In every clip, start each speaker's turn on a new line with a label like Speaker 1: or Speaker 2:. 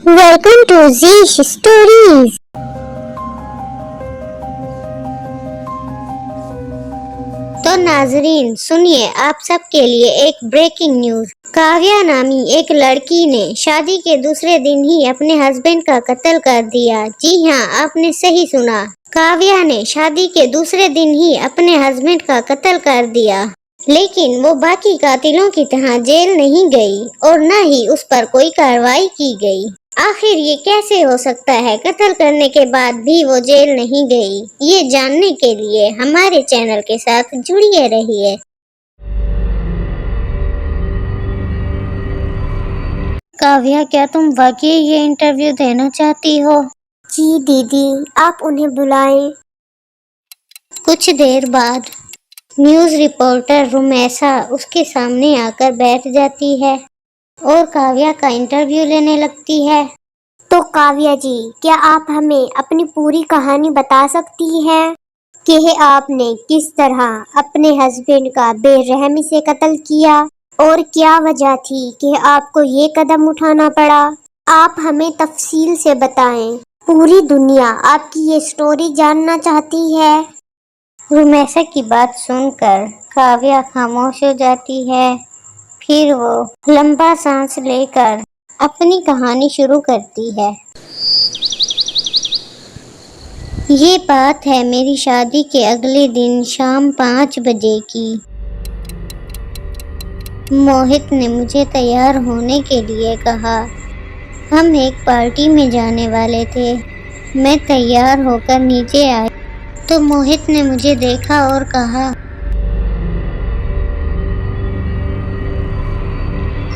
Speaker 1: Welcome to Zish Stories। तो नाजरीन सुनिए, आप सबके लिए एक ब्रेकिंग न्यूज। काव्या नामी एक लड़की ने शादी के दूसरे दिन ही अपने हस्बैंड का कत्ल कर दिया। जी हाँ, आपने सही सुना। काव्या ने शादी के दूसरे दिन ही अपने हस्बैंड का कत्ल कर दिया, लेकिन वो बाकी कातिलों की तरह जेल नहीं गई और न ही उस पर कोई कार्रवाई की गई। आखिर ये कैसे हो सकता है? कत्ल करने के बाद भी वो जेल नहीं गई। ये जानने के लिए हमारे चैनल के साथ जुड़िए रहिए। काव्या, क्या तुम वाकई ये इंटरव्यू देना चाहती हो?
Speaker 2: जी दीदी, आप उन्हें बुलाएं।
Speaker 1: कुछ देर बाद न्यूज रिपोर्टर रुमैसा उसके सामने आकर बैठ जाती है और काव्या का इंटरव्यू लेने लगती है।
Speaker 2: तो काव्या जी, क्या आप हमें अपनी पूरी कहानी बता सकती हैं कि आपने किस तरह अपने हस्बैंड का बेरहमी से कत्ल किया और क्या वजह थी कि आपको ये कदम उठाना पड़ा? आप हमें तफसील से बताएं। पूरी दुनिया आपकी ये स्टोरी जानना चाहती है।
Speaker 1: रुमैसा की बात सुनकर काव्या खामोश हो जाती है। फिर वो लंबा सांस लेकर अपनी कहानी शुरू करती है। ये बात है मेरी शादी के अगले दिन शाम 5 बजे की। मोहित ने मुझे तैयार होने के लिए कहा। हम एक पार्टी में जाने वाले थे। मैं तैयार होकर नीचे आई तो मोहित ने मुझे देखा और कहा,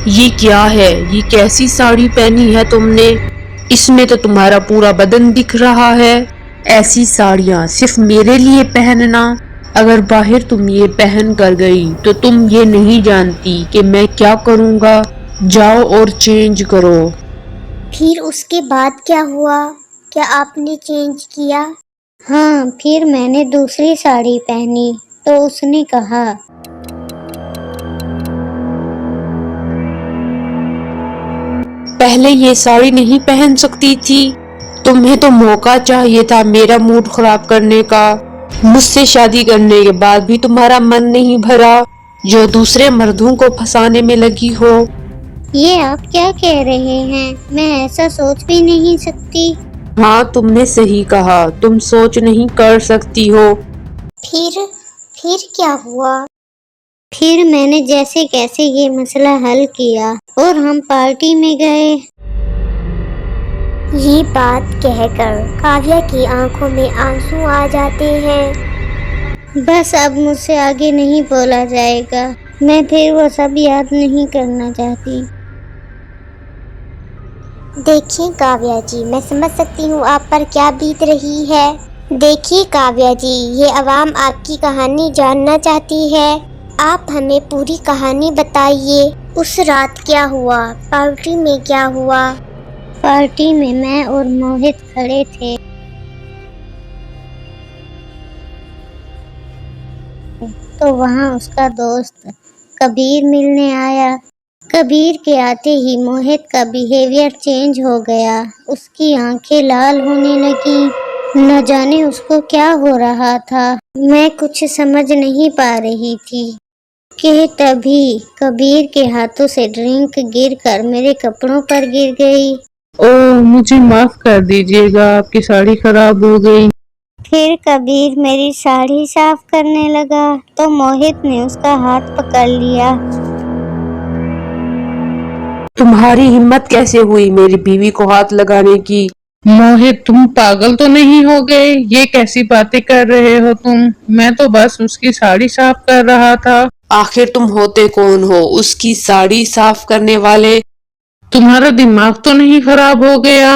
Speaker 3: ये क्या है? ये कैसी साड़ी पहनी है तुमने? इसमें तो तुम्हारा पूरा बदन दिख रहा है। ऐसी साड़ियाँ सिर्फ मेरे लिए पहनना। अगर बाहर तुम ये पहन कर गई तो तुम ये नहीं जानती कि मैं क्या करूँगा। जाओ और चेंज करो।
Speaker 2: फिर उसके बाद क्या हुआ? क्या आपने चेंज किया?
Speaker 1: हाँ, फिर मैंने दूसरी साड़ी पहनी तो उसने कहा,
Speaker 3: पहले ये साड़ी नहीं पहन सकती थी? तुम्हें तो मौका चाहिए था मेरा मूड खराब करने का। मुझसे शादी करने के बाद भी तुम्हारा मन नहीं भरा, जो दूसरे मर्दों को फंसाने में लगी हो।
Speaker 1: ये आप क्या कह रहे हैं? मैं ऐसा सोच भी नहीं सकती।
Speaker 3: हाँ, तुमने सही कहा, तुम सोच नहीं कर सकती हो।
Speaker 2: फिर क्या हुआ?
Speaker 1: फिर मैंने जैसे कैसे ये मसला हल किया और हम पार्टी में गए।
Speaker 2: ये बात कहकर काव्या की आंखों में आंसू आ जाते हैं।
Speaker 1: बस अब मुझसे आगे नहीं बोला जाएगा। मैं फिर वो सब याद नहीं करना चाहती।
Speaker 2: देखिए काव्या जी, मैं समझ सकती हूँ आप पर क्या बीत रही है। देखिए काव्या जी, ये अवाम आपकी कहानी जानना चाहती है। आप हमें पूरी कहानी बताइए। उस रात क्या हुआ? पार्टी में क्या हुआ?
Speaker 1: पार्टी में मैं और मोहित खड़े थे। तो वहाँ उसका दोस्त कबीर मिलने आया। कबीर के आते ही मोहित का बिहेवियर चेंज हो गया। उसकी आंखें लाल होने लगी। न जाने उसको क्या हो रहा था। मैं कुछ समझ नहीं पा रही थी कि तभी कबीर के हाथों से ड्रिंक गिरकर मेरे कपड़ों पर गिर गई।
Speaker 3: ओह, मुझे माफ कर दीजिएगा, आपकी साड़ी खराब हो गई।
Speaker 1: फिर कबीर मेरी साड़ी साफ करने लगा तो मोहित ने उसका हाथ पकड़ लिया।
Speaker 3: तुम्हारी हिम्मत कैसे हुई मेरी बीवी को हाथ लगाने की?
Speaker 4: मोहित, तुम पागल तो नहीं हो गए? ये कैसी बातें कर रहे हो तुम? मैं तो बस उसकी साड़ी साफ कर रहा था।
Speaker 3: आखिर तुम होते कौन हो, उसकी साड़ी साफ करने वाले?
Speaker 4: तुम्हारा दिमाग तो नहीं खराब हो गया?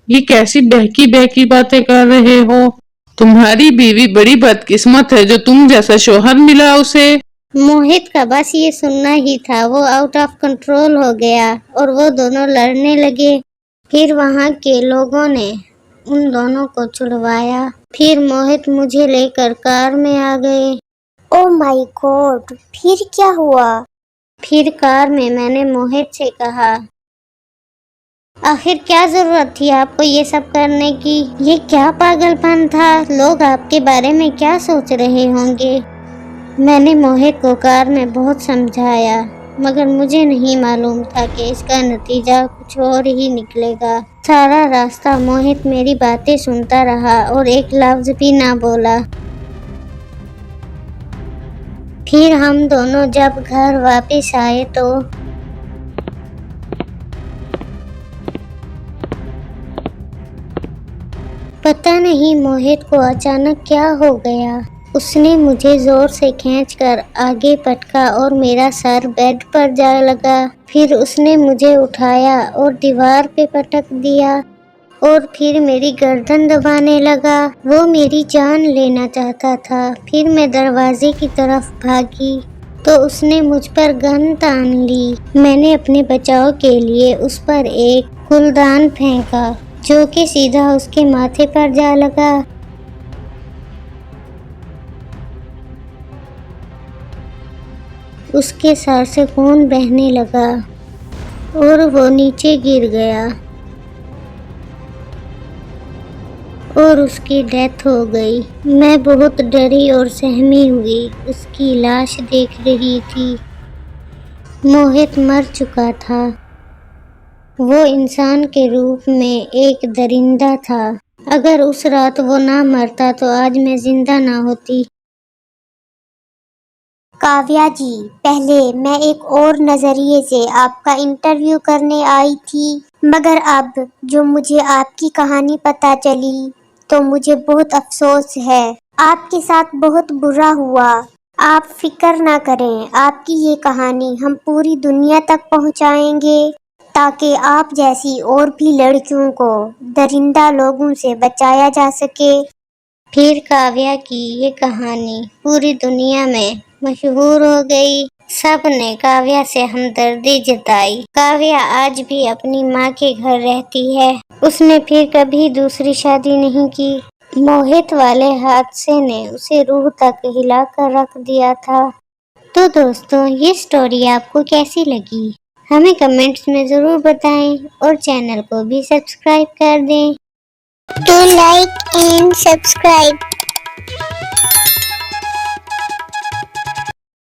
Speaker 4: ये कैसी बहकी बहकी बातें कर रहे हो? तुम्हारी बीवी बड़ी बदकिस्मत है जो तुम जैसा शौहर मिला उसे।
Speaker 1: मोहित का बस ये सुनना ही था। वो आउट ऑफ कंट्रोल हो गया और वो दोनों लड़ने लगे। फिर वहाँ के लोगों ने उन दोनों को छुड़वाया। फिर मोहित मुझे लेकर कार में आ गए।
Speaker 2: ओह माय गॉड, फिर क्या हुआ?
Speaker 1: फिर कार में मैंने मोहित से कहा, आखिर क्या जरूरत थी आपको ये सब करने की? ये क्या पागलपन था? लोग आपके बारे में क्या सोच रहे होंगे? मैंने मोहित को कार में बहुत समझाया, मगर मुझे नहीं मालूम था कि इसका नतीजा कुछ और ही निकलेगा। सारा रास्ता मोहित मेरी बातें सुनता रहा और एक लफ्ज भी ना बोला। फिर हम दोनों जब घर वापस आए तो पता नहीं मोहित को अचानक क्या हो गया। उसने मुझे जोर से खींचकर आगे पटका और मेरा सर बेड पर जा लगा। फिर उसने मुझे उठाया और दीवार पे पटक दिया और फिर मेरी गर्दन दबाने लगा। वो मेरी जान लेना चाहता था। फिर मैं दरवाजे की तरफ भागी तो उसने मुझ पर गन तान ली। मैंने अपने बचाव के लिए उस पर एक फूलदान फेंका जो कि सीधा उसके माथे पर जा लगा। उसके सर से खून बहने लगा और वो नीचे गिर गया और उसकी डेथ हो गई। मैं बहुत डरी और सहमी हुई उसकी लाश देख रही थी। मोहित मर चुका था। वो इंसान के रूप में एक दरिंदा था। अगर उस रात वो ना मरता तो आज मैं जिंदा ना होती।
Speaker 2: काव्या जी, पहले मैं एक और नजरिए से आपका इंटरव्यू करने आई थी, मगर अब जो मुझे आपकी कहानी पता चली तो मुझे बहुत अफसोस है। आपके साथ बहुत बुरा हुआ। आप फिक्र ना करें, आपकी ये कहानी हम पूरी दुनिया तक पहुंचाएंगे ताकि आप जैसी और भी लड़कियों को दरिंदा लोगों से बचाया जा सके।
Speaker 1: फिर काव्या की ये कहानी पूरी दुनिया में मशहूर हो गई। सब ने काव्या से हमदर्दी जताई। काव्या आज भी अपनी माँ के घर रहती है। उसने फिर कभी दूसरी शादी नहीं की। मोहित वाले हादसे ने उसे रूह तक हिला कर रख दिया था। तो दोस्तों, ये स्टोरी आपको कैसी लगी? हमें कमेंट्स में ज़रूर बताएं और चैनल को भी सब्सक्राइब कर दें।
Speaker 2: Do like and subscribe.